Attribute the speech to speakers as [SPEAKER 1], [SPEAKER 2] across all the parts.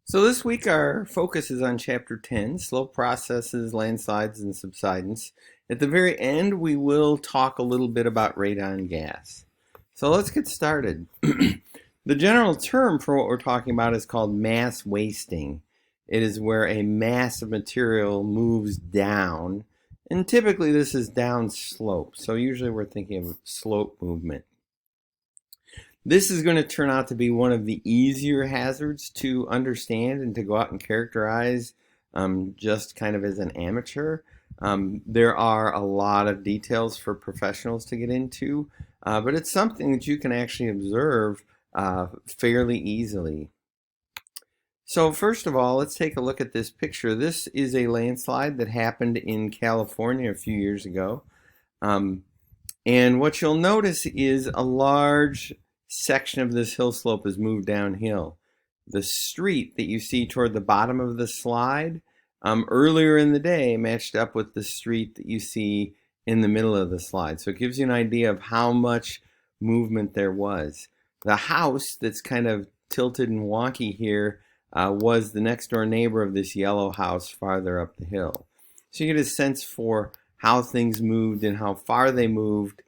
[SPEAKER 1] So this week our focus is on Chapter 10, Slope Processes, Landslides, and Subsidence. At the very end, we will talk a little bit about radon gas. So let's get started. The general term for what we're talking about is called mass wasting. It is where a mass of material moves down, and typically this is down slope. So usually we're thinking of slope movement. This is going to turn out to be one of the easier hazards to understand and to go out and characterize just kind of as an amateur. There are a lot of details for professionals to get into, but it's something that you can actually observe fairly easily. So first of all, let's take a look at this picture. This is a landslide that happened in California a few years ago. And what you'll notice is a large section of this hill slope has moved downhill. The street that you see toward the bottom of the slide earlier in the day matched up with the street that you see in the middle of the slide. So it gives you an idea of how much movement there was. The house that's kind of tilted and wonky here was the next door neighbor of this yellow house farther up the hill. So you get a sense for how things moved and how far they moved.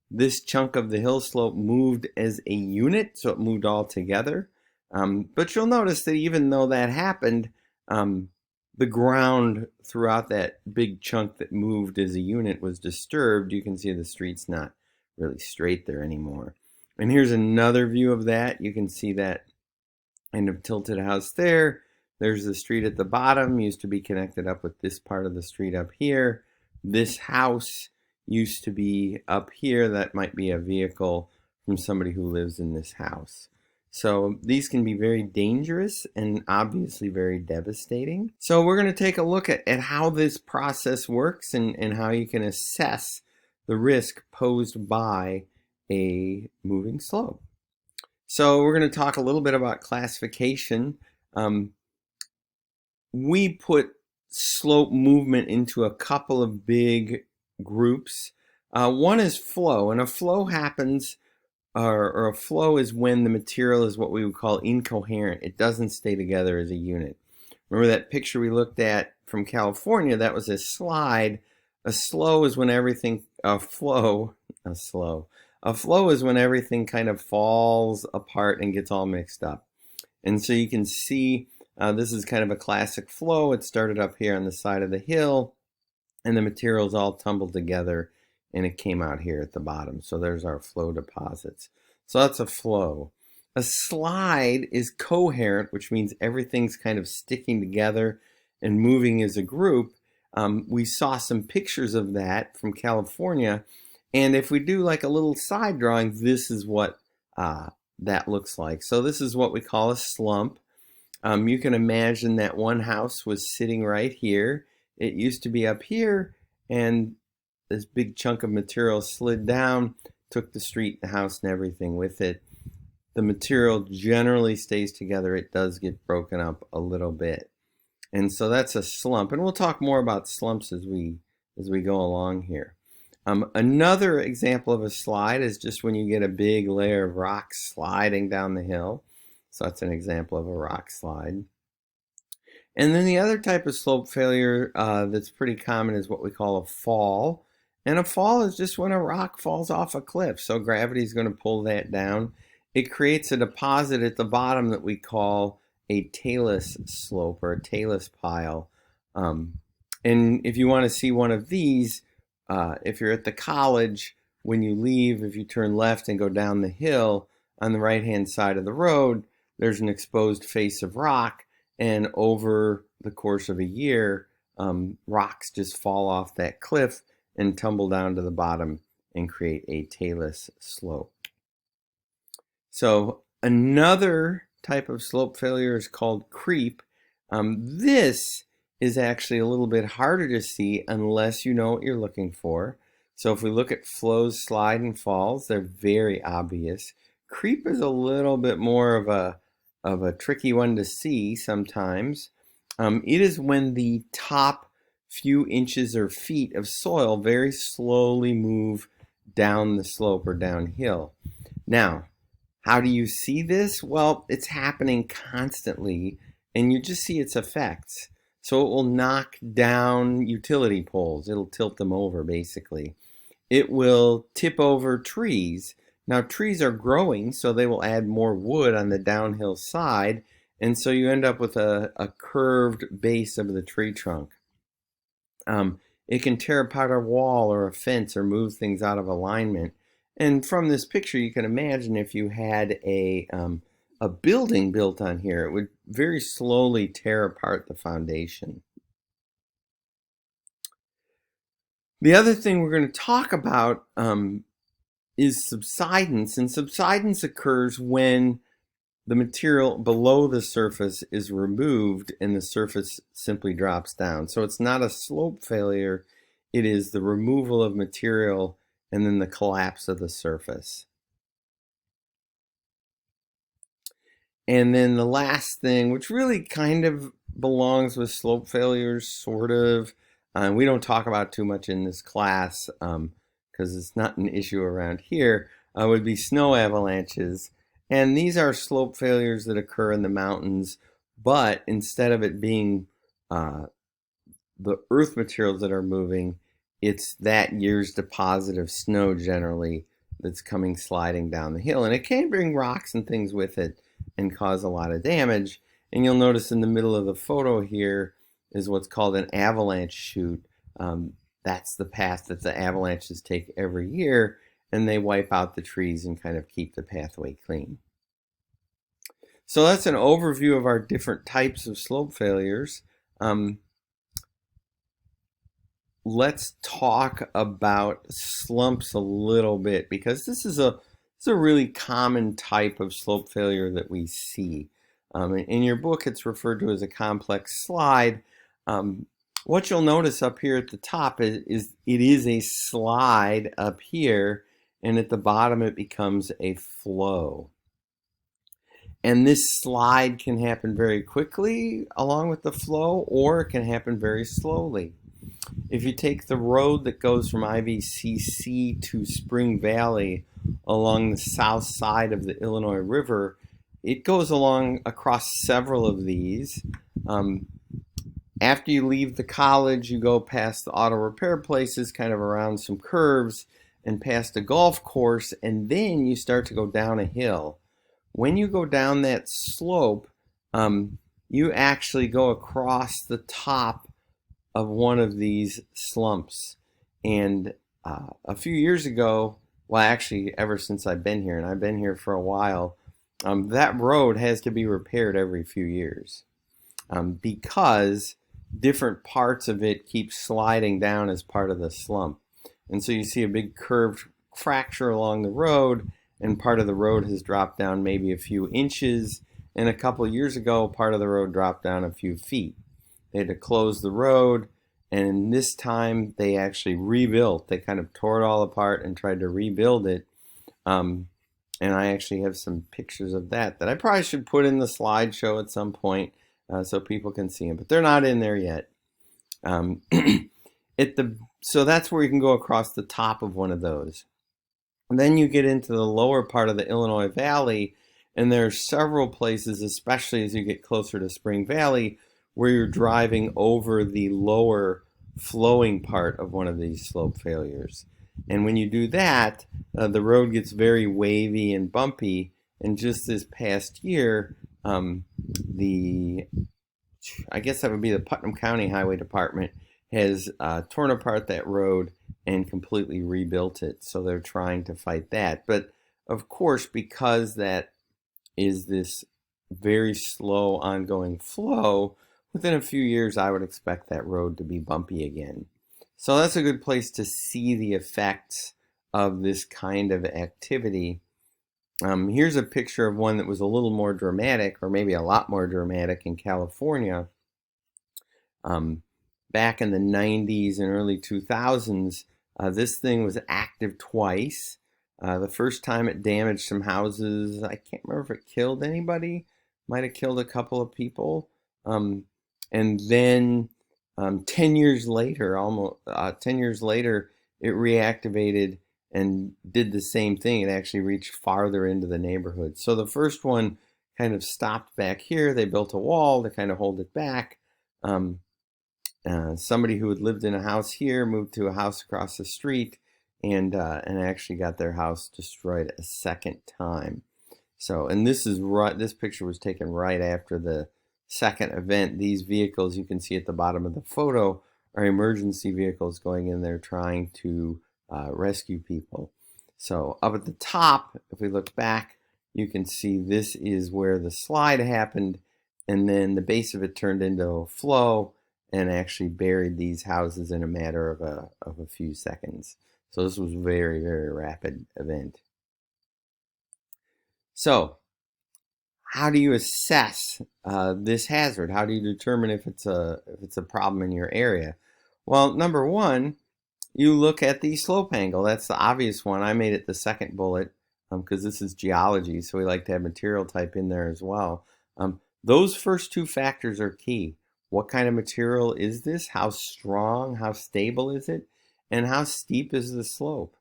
[SPEAKER 1] This chunk of the hill slope moved as a unit, so it moved all together. But you'll notice that even though that happened, the ground throughout that big chunk that moved as a unit was disturbed. You can see the street's not really straight there anymore. And here's another view of that. You can see that kind of tilted house there. There's the street at the bottom, used to be connected up with this part of the street up here. This house used to be up here. That might be a vehicle from somebody who lives in this house. So these can be very dangerous and obviously very devastating. So we're going to take a look at how this process works and how you can assess the risk posed by a moving slope. So we're going to talk a little bit about classification. We put slope movement into a couple of big groups. One is flow, and a flow happens, or a flow is when the material is what we would call incoherent. It doesn't stay together as a unit. Remember that picture we looked at from California? That was a slide. A flow is when everything kind of falls apart and gets all mixed up. And so you can see this is kind of a classic flow. It started up here on the side of the hill, and the materials all tumbled together, and it came out here at the bottom. So there's our flow deposits. So that's a flow. A slide is coherent, which means everything's kind of sticking together and moving as a group. We saw some pictures of that from California. And if we do like a little side drawing, this is what that looks like. So this is what we call a slump. You can imagine that one house was sitting right here. It used to be up here, and this big chunk of material slid down, took the street, the house, and everything with it. The material generally stays together. It does get broken up a little bit. And so that's a slump. And we'll talk more about slumps as we go along here. Another example of a slide is just when you get a big layer of rock sliding down the hill. So that's an example of a rock slide. And then the other type of slope failure that's pretty common is what we call a fall. And a fall is just when a rock falls off a cliff. So gravity is going to pull that down. It creates a deposit at the bottom that we call a talus slope or a talus pile. And if you want to see one of these, if you're at the college, when you leave, if you turn left and go down the hill, on the right-hand side of the road, there's an exposed face of rock, and over the course of a year, rocks just fall off that cliff and tumble down to the bottom and create a talus slope. So another type of slope failure is called creep. This is actually a little bit harder to see unless you know what you're looking for. So if we look at flows, slide, and falls, they're very obvious. Creep is a little bit more of a tricky one to see sometimes. It is when the top few inches or feet of soil very slowly move down the slope or downhill. Now, How do you see this? Well, it's happening constantly, and you just see its effects. So it will knock down utility poles. It'll tilt them over, basically. It will tip over trees. Now, trees are growing, so they will add more wood on the downhill side, and so you end up with a curved base of the tree trunk. It can tear apart a wall or a fence or move things out of alignment. And from this picture, you can imagine if you had a building built on here, it would very slowly tear apart the foundation. The other thing we're going to talk about is subsidence. And subsidence occurs when the material below the surface is removed and the surface simply drops down. So it's not a slope failure, it is the removal of material and then the collapse of the surface. And then the last thing, which really kind of belongs with slope failures, sort of, we don't talk about too much in this class because it's not an issue around here, would be snow avalanches. And these are slope failures that occur in the mountains, but instead of it being the earth materials that are moving, it's that year's deposit of snow generally that's coming sliding down the hill. And it can bring rocks and things with it and cause a lot of damage. And you'll notice in the middle of the photo here is what's called an avalanche chute. That's the path that the avalanches take every year, and they wipe out the trees and kind of keep the pathway clean. So that's an overview of our different types of slope failures. Let's talk about slumps a little bit, because this is a really common type of slope failure that we see. In your book, it's referred to as a complex slide. What you'll notice up here at the top is it is a slide up here, and at the bottom it becomes a flow. And this slide can happen very quickly along with the flow, or it can happen very slowly. If you take the road that goes from IVCC to Spring Valley along the south side of the Illinois River, it goes along across several of these. After you leave the college, you go past the auto repair places, kind of around some curves, and past a golf course, and then you start to go down a hill. When you go down that slope, you actually go across the top of one of these slumps. And a few years ago, well, actually ever since I've been here, and I've been here for a while, that road has to be repaired every few years because different parts of it keep sliding down as part of the slump. And so you see a big curved fracture along the road, and part of the road has dropped down maybe a few inches. And a couple of years ago, part of the road dropped down a few feet. They had to close the road, and this time they actually rebuilt. They kind of tore it all apart and tried to rebuild it. And I actually have some pictures of that I probably should put in the slideshow at some point so people can see them, but they're not in there yet. So that's where you can go across the top of one of those. And then you get into the lower part of the Illinois Valley, and there are several places, especially as you get closer to Spring Valley, where you're driving over the lower flowing part of one of these slope failures. And when you do that, the road gets very wavy and bumpy. And just this past year, I guess that would be the Putnam County Highway Department, has torn apart that road and completely rebuilt it. So they're trying to fight that. But of course, because that is this very slow ongoing flow, within a few years I would expect that road to be bumpy again. So that's a good place to see the effects of this kind of activity. Here's a picture of one that was a little more dramatic, or maybe a lot more dramatic, in California. Back in the 90s and early 2000s, this thing was active twice. The first time it damaged some houses. I can't remember if it killed anybody. Might have killed a couple of people. And then 10 years later, it reactivated and did the same thing. It actually reached farther into the neighborhood. So the first one kind of stopped back here. They built a wall to kind of hold it back. Somebody who had lived in a house here moved to a house across the street and actually got their house destroyed a second time. So, and this picture was taken right after the second event. These vehicles you can see at the bottom of the photo are emergency vehicles going in there trying to rescue people. So up at the top, if we look back, you can see this is where the slide happened, and then the base of it turned into a flow and actually buried these houses in a matter of a few seconds. So this was a very, very rapid event. So how do you assess this hazard? How do you determine if it's a problem in your area? Well, number one, you look at the slope angle. That's the obvious one. I made it the second bullet because this is geology, so we like to have material type in there as well. Those first two factors are key. What kind of material is this? How strong, how stable is it? And how steep is the slope?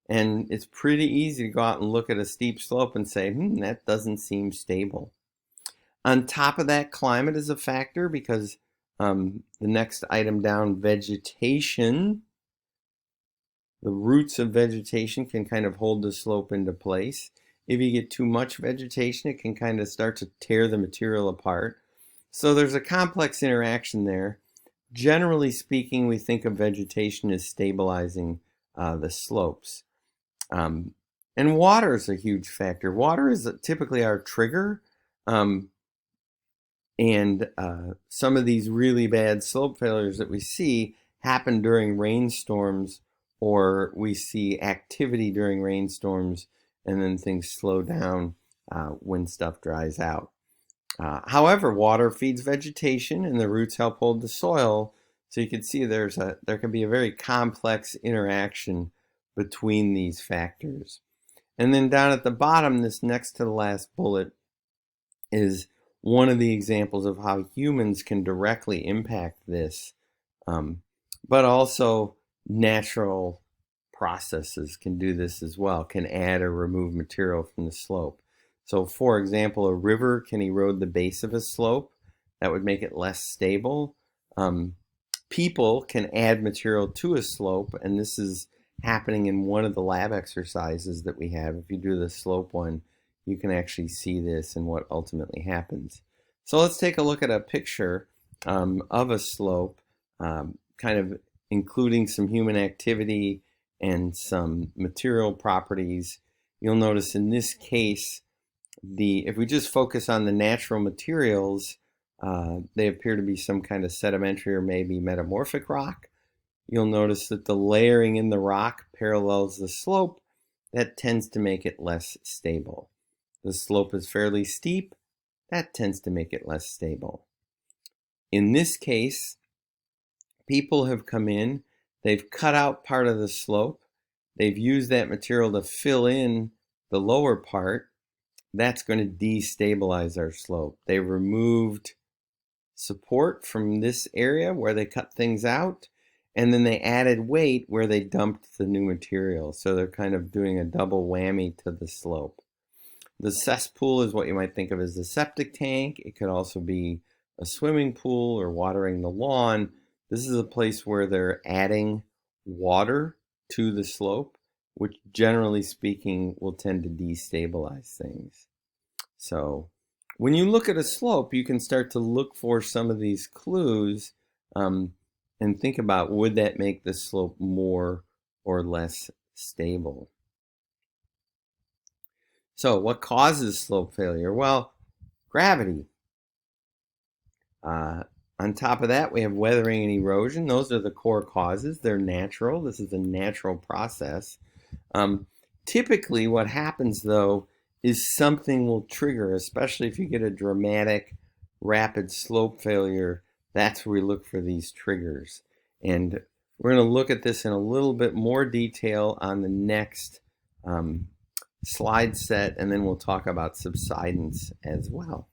[SPEAKER 1] And it's pretty easy to go out and look at a steep slope and say, that doesn't seem stable. On top of that, climate is a factor because the next item down, vegetation. The roots of vegetation can kind of hold the slope into place. If you get too much vegetation, it can kind of start to tear the material apart. So there's a complex interaction there. Generally speaking, we think of vegetation as stabilizing the slopes. And water is a huge factor. Water is typically our trigger. And some of these really bad slope failures that we see happen during rainstorms, or we see activity during rainstorms and then things slow down when stuff dries out. However, water feeds vegetation and the roots help hold the soil. So you can see there can be a very complex interaction between these factors. And then down at the bottom, this next to the last bullet is one of the examples of how humans can directly impact this, but also natural processes can do this as well, can add or remove material from the slope. So for example, a river can erode the base of a slope. That would make it less stable. People can add material to a slope, and this is happening in one of the lab exercises that we have. If you do the slope one, you can actually see this and what ultimately happens. So let's take a look at a picture of a slope, kind of including some human activity and some material properties. You'll notice in this case, if we just focus on the natural materials, they appear to be some kind of sedimentary or maybe metamorphic rock. You'll notice that the layering in the rock parallels the slope. That tends to make it less stable. The slope is fairly steep. That tends to make it less stable. In this case, people have come in, they've cut out part of the slope, they've used that material to fill in the lower part. That's going to destabilize our slope. They removed support from this area where they cut things out, and then they added weight where they dumped the new material. So they're kind of doing a double whammy to the slope. The cesspool is what you might think of as the septic tank. It could also be a swimming pool or watering the lawn. This is a place where they're adding water to the slope, which generally speaking will tend to destabilize things. So when you look at a slope, you can start to look for some of these clues and think about, would that make the slope more or less stable? So what causes slope failure? Well, gravity. On top of that, we have weathering and erosion. Those are the core causes. They're natural. This is a natural process. Typically, what happens, though, is something will trigger, especially if you get a dramatic, rapid slope failure. That's where we look for these triggers. And we're going to look at this in a little bit more detail on the next slide set, and then we'll talk about subsidence as well.